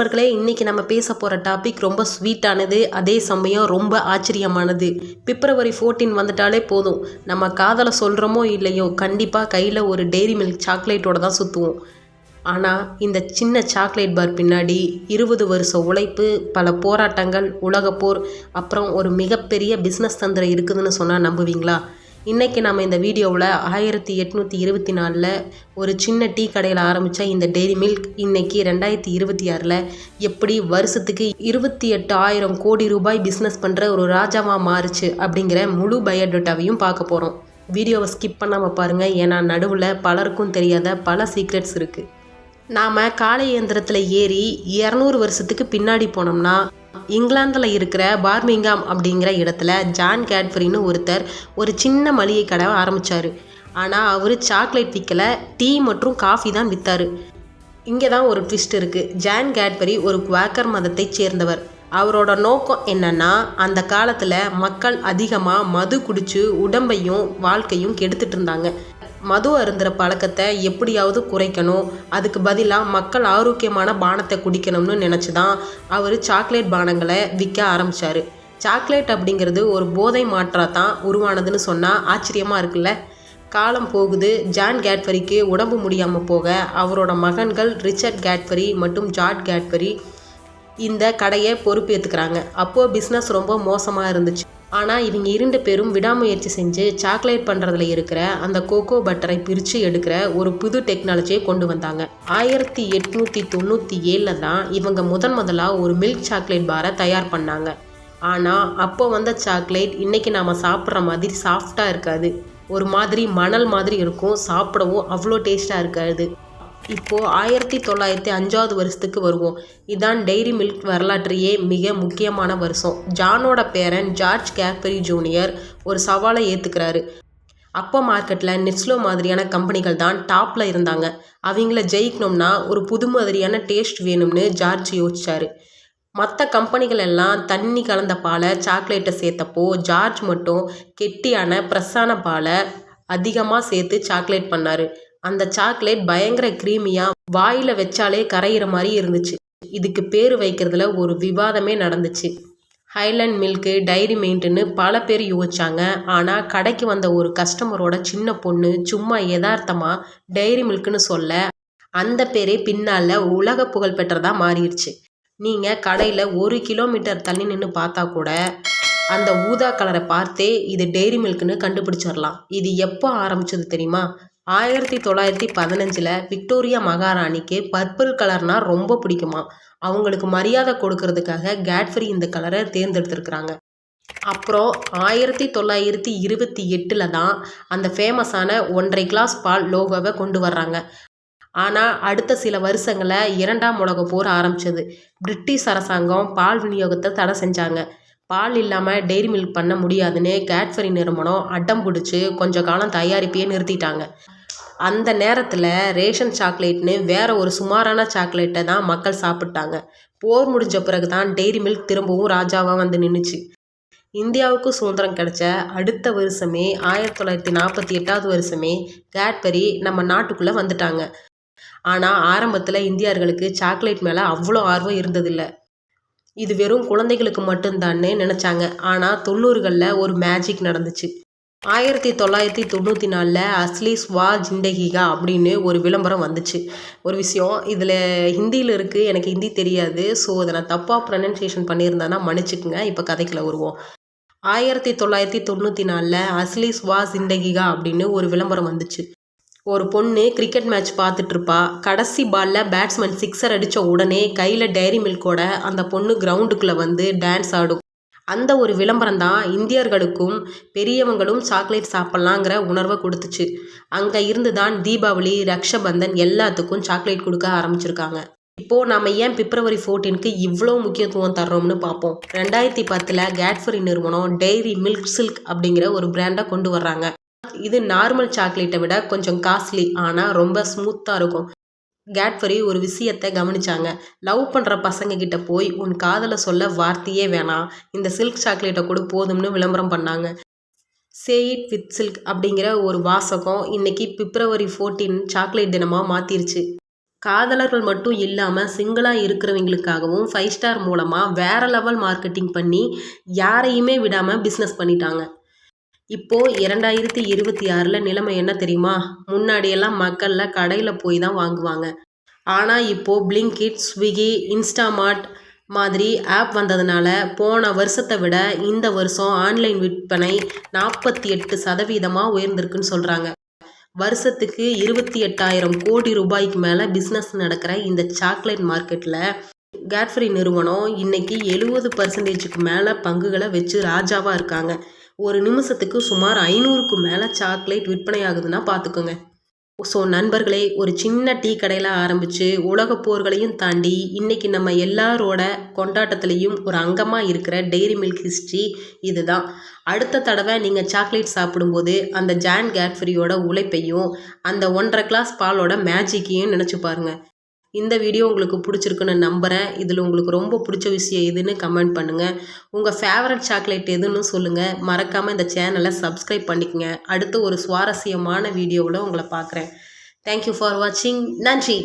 நண்பர்களே, இன்னைக்கு நம்ம பேச போகிற டாபிக் ரொம்ப ஸ்வீட்டானது, அதே சமயம் ரொம்ப ஆச்சரியமானது. பிப்ரவரி 14 வந்துட்டாலே போதும், நம்ம காதலை சொல்கிறோமோ இல்லையோ கண்டிப்பாக கையில் ஒரு டெய்ரி மில்க் சாக்லேட்டோட தான் சுற்றுவோம். ஆனால் இந்த சின்ன சாக்லேட் பார் பின்னாடி 20 வருஷ உழைப்பு, பல போராட்டங்கள், உலகப்போர், அப்புறம் ஒரு மிகப்பெரிய பிஸ்னஸ் தந்திரம் இருக்குதுன்னு சொன்னால் நம்புவீங்களா? இன்றைக்கி நம்ம இந்த வீடியோவில் 1824 ஒரு சின்ன டீ கடையில் ஆரம்பித்த இந்த டெய்ரி மில்க் இன்றைக்கி 2026 எப்படி வருஷத்துக்கு 28,000 கோடி ரூபாய் பிஸ்னஸ் பண்ணுற ஒரு ராஜாவாக மாறுச்சு அப்படிங்கிற முழு பயோடேட்டாவையும் பார்க்க போகிறோம். வீடியோவை ஸ்கிப் பண்ணாமல் பாருங்கள், ஏன்னா நடுவில் பலருக்கும் தெரியாத பல சீக்ரெட்ஸ் இருக்குது. நாம் காலை இயந்திரத்தில் ஏறி 200 வருஷத்துக்கு பின்னாடி போனோம்னா, இங்கிலாந்தில் இருக்கிற பார்மிங்காம் அப்படிங்கிற இடத்துல ஜான் கேட்பரின்னு ஒருத்தர் ஒரு சின்ன மளிகை கடை ஆரம்பித்தார். ஆனால் அவர் சாக்லேட் விற்கலை, டீ மற்றும் காஃபி தான் விற்றார். இங்கே தான் ஒரு ட்விஸ்ட் இருக்குது. ஜான் கேட்பரி ஒரு குவாக்கர் மதத்தை சேர்ந்தவர். அவரோட நோக்கம் என்னன்னா, அந்த காலத்தில் மக்கள் அதிகமாக மது குடித்து உடம்பையும் வாழ்க்கையும் கெடுத்துட்டு இருந்தாங்க. மது அருந்துகிற பழக்கத்தை எப்படியாவது குறைக்கணும், அதுக்கு பதிலாக மக்கள் ஆரோக்கியமான பானத்தை குடிக்கணும்னு நினச்சி தான் அவர் சாக்லேட் பானங்களை விற்க ஆரம்பித்தார். சாக்லேட் அப்படிங்கிறது ஒரு போதை மாற்றாக தான் உருவானதுன்னு சொன்னால் ஆச்சரியமாக இருக்குல்ல. காலம் போகுது. ஜான் கேட்பரிக்கு உடம்பு முடியாமல் போக அவரோட மகன்கள் ரிச்சர்ட் கேட்பரி மற்றும் ஜார்ஜ் கேட்பரி இந்த கடையை பொறுப்பேற்றுக்கிறாங்க. அப்போது பிஸ்னஸ் ரொம்ப மோசமாக இருந்துச்சு. ஆனால் இவங்க 2 பேரும் விடாமுயற்சி செஞ்சு சாக்லேட் பண்ணுறதுல இருக்கிற அந்த கோகோ பட்டரை பிரித்து எடுக்கிற ஒரு புது டெக்னாலஜியை கொண்டு வந்தாங்க. 1897 தான் இவங்க முதலாக ஒரு மில்க் சாக்லேட் பாரை தயார் பண்ணாங்க. ஆனால் அப்போ வந்த சாக்லேட் இன்றைக்கி நாம் சாப்பிட்ற மாதிரி சாஃப்டாக இருக்காது. ஒரு மாதிரி மணல் மாதிரி இருக்கும், சாப்பிடவும் அவ்வளோ டேஸ்ட்டாக இருக்காது. இப்போது 1905 வருஷத்துக்கு வருவோம். இதான் டெய்ரி மில்க் வரலாற்றையே மிக முக்கியமான வருஷம். ஜானோட பேரன் ஜார்ஜ் கேட்பரி ஜூனியர் ஒரு சவாலை ஏற்றுக்கிறாரு. அப்போ மார்க்கெட்டில் நெஸ்லோ மாதிரியான கம்பெனிகள் தான் டாப்பில் இருந்தாங்க. அவங்கள ஜெயிக்கணும்னா ஒரு புது மாதிரியான டேஸ்ட் வேணும்னு ஜார்ஜ் யோசிச்சார். மற்ற கம்பெனிகள் எல்லாம் தண்ணி கலந்த பாலை சாக்லேட்டை சேர்த்தப்போ, ஜார்ஜ் மட்டும் கெட்டியான ப்ரெஸ்ஸான பாலை அதிகமாக சேர்த்து சாக்லேட் பண்ணார். அந்த சாக்லேட் பயங்கர க்ரீமியாக வாயில் வச்சாலே கரையிற மாதிரி இருந்துச்சு. இதுக்கு பேர் வைக்கிறதுல ஒரு விவாதமே நடந்துச்சு. ஹைலண்ட் மில்க்கு, டைரி மில்க்குன்னு பல பேர் யோசிச்சாங்க. ஆனால் கடைக்கு வந்த ஒரு கஸ்டமரோட சின்ன பொண்ணு சும்மா யதார்த்தமாக டைரி மில்க்குன்னு சொல்ல அந்த பேரே பின்னால் உலக புகழ் பெற்றதாக மாறிடுச்சு. நீங்கள் கடையில் 1 கிலோமீட்டர் தள்ளி நின்று பார்த்தா கூட அந்த ஊதா கலரை பார்த்தே இது டெய்ரி மில்க்குன்னு கண்டுபிடிச்சிடலாம். இது எப்போ ஆரம்பிச்சது தெரியுமா? 1915 விக்டோரியா மகாராணிக்கு பர்பிள் கலர்னால் ரொம்ப பிடிக்குமா. அவங்களுக்கு மரியாதை கொடுக்கறதுக்காக கேட்பரி இந்த கலரை தேர்ந்தெடுத்திருக்கிறாங்க. அப்புறம் 1928 தான் அந்த ஃபேமஸான 1.5 கிளாஸ் பால் லோகோவை கொண்டு வர்றாங்க. ஆனால் அடுத்த சில வருஷங்களில் 2ஆம் உலகப் போர் ஆரம்பிச்சது. பிரிட்டிஷ் அரசாங்கம் பால் விநியோகத்தை தடை செஞ்சாங்க. பால் இல்லாமல் டெய்ரி மில்க் பண்ண முடியாதுன்னு கேட்பரி நிறுவனம் அடம் பிடிச்சி கொஞ்ச காலம் தயாரிப்பையே நிறுத்திட்டாங்க. அந்த நேரத்தில் ரேஷன் சாக்லேட்னு வேற ஒரு சுமாரான சாக்லேட்டை தான் மக்கள் சாப்பிட்டாங்க. போர் முடிஞ்ச பிறகு தான் டெய்ரி மில்க் திரும்பவும் ராஜாவாக வந்து நின்றுச்சு. இந்தியாவுக்கு சுதந்திரம் கிடைச்ச அடுத்த வருஷமே 1948 வருஷமே கேட்பரி நம்ம நாட்டுக்குள்ளே வந்துட்டாங்க. ஆனால் ஆரம்பத்தில் இந்தியர்களுக்கு சாக்லேட் மேலே அவ்வளோ ஆர்வம் இருந்ததில்லை. இது வெறும் குழந்தைகளுக்கு மட்டும்தான்னு நினச்சாங்க. ஆனால் 90களில் ஒரு மேஜிக் நடந்துச்சு. 1994 அஸ்லி ஸ்வா ஜிண்டகிகா அப்படின்னு ஒரு விளம்பரம் வந்துச்சு. ஒரு விஷயம் இதில் ஹிந்தியில் இருக்குது, எனக்கு ஹிந்தி தெரியாது. ஸோ அதை நான் தப்பாக ப்ரொனன்சியேஷன் பண்ணியிருந்தேன்னா மன்னிச்சுக்குங்க. இப்போ கதைக்குள்ள வருவோம். 1994 அஸ்லி ஸ்வா ஜிண்டகிகா அப்படின்னு ஒரு விளம்பரம் வந்துச்சு. ஒரு பொண்ணு கிரிக்கெட் மேட்ச் பார்த்துட்ருப்பா. கடைசி பாலில் பேட்ஸ்மேன் 6 அடித்த உடனே கையில் டைரி மில்கோட அந்த பொண்ணு கிரவுண்டுக்குள்ளே வந்து டான்ஸ் ஆடும். அந்த ஒரு விளம்பரம் தான் இந்தியர்களுக்கும் பெரியவங்களும் சாக்லேட் சாப்பிட்லாங்கிற உணர்வை கொடுத்துச்சு. அங்கே இருந்து தான் தீபாவளி, ரக்ஷபந்தன் எல்லாத்துக்கும் சாக்லேட் கொடுக்க ஆரம்பிச்சிருக்காங்க. இப்போது நாம் ஏன் பிப்ரவரி 14க்கு இவ்வளோ முக்கியத்துவம் தர்றோம்னு பார்ப்போம். 2010 கேட்பரி நிறுவனம் டெய்ரி மில்க் சில்க் அப்படிங்கிற ஒரு பிராண்டை கொண்டு வர்றாங்க. இது நார்மல் சாக்லேட்டை விட கொஞ்சம் காஸ்ட்லி, ஆனால் ரொம்ப ஸ்மூத்தாக இருக்கும். கேட்பரி ஒரு விஷயத்தை கவனிச்சாங்க. லவ் பண்ணுற பசங்க கிட்ட போய் உன் காதலை சொல்ல வார்த்தையே வேணாம், இந்த சில்க் சாக்லேட்டை கூட போதும்னு விளம்பரம் பண்ணாங்க. சே இட் வித் சில்க் அப்படிங்கிற ஒரு வாசகம் இன்னைக்கு பிப்ரவரி 14 சாக்லேட் தினமாக மாற்றிருச்சு. காதலர்கள் மட்டும் இல்லாமல் சிங்கிளாக இருக்கிறவங்களுக்காகவும் 5 ஸ்டார் மூலமாக வேறு லெவல் மார்க்கெட்டிங் பண்ணி யாரையுமே விடாமல் பிஸ்னஸ் பண்ணிட்டாங்க. இப்போது 2026 நிலைமை என்ன தெரியுமா? முன்னாடியெல்லாம் மக்களில் கடையில் போய் தான் வாங்குவாங்க. ஆனால் இப்போது பிளிங்கிட், ஸ்விக்கி, இன்ஸ்டாமார்ட் மாதிரி ஆப் வந்ததுனால போன வருஷத்தை விட இந்த வருஷம் ஆன்லைன் விற்பனை 48% உயர்ந்திருக்குன்னு சொல்கிறாங்க. வருஷத்துக்கு 28,000 கோடி ரூபாய்க்கு மேலே பிஸ்னஸ் நடக்கிற இந்த சாக்லேட் மார்க்கெட்டில் கேட்ஃப்ரி நிறுவனம் இன்னைக்கு 70%க்கு மேலே பங்குகளை வச்சு ராஜாவாக இருக்காங்க. ஒரு நிமிஷத்துக்கு சுமார் 500க்கும் மேலே சாக்லேட் விற்பனை ஆகுதுன்னா பார்த்துக்கோங்க. ஸோ நண்பர்களே, ஒரு சின்ன டீ கடையில் ஆரம்பித்து உலக போர்களையும் தாண்டி இன்றைக்கி நம்ம எல்லாரோட கொண்டாட்டத்துலேயும் ஒரு அங்கமாக இருக்கிற டெய்ரி மில்க் ஹிஸ்ட்ரி இதுதான். அடுத்த தடவை நீங்கள் சாக்லேட் சாப்பிடும்போது அந்த ஜான் கேட்ஃப்ரியோட உழைப்பையும் அந்த 1.5 கிளாஸ் பாலோட மேஜிக்கையும் நினச்சி பாருங்கள். இந்த வீடியோ உங்களுக்கு பிடிச்சிருக்குன்னு நம்புகிறேன். இதில் உங்களுக்கு ரொம்ப பிடிச்ச விஷயம் எதுன்னு கமெண்ட் பண்ணுங்கள். உங்கள் ஃபேவரட் சாக்லேட் எதுன்னு சொல்லுங்கள். மறக்காமல் இந்த சேனலை சப்ஸ்கிரைப் பண்ணிக்கங்க. அடுத்து ஒரு சுவாரஸ்யமான வீடியோவில் உங்களை பார்க்குறேன். தேங்க்யூ ஃபார் வாட்சிங். நன்றி.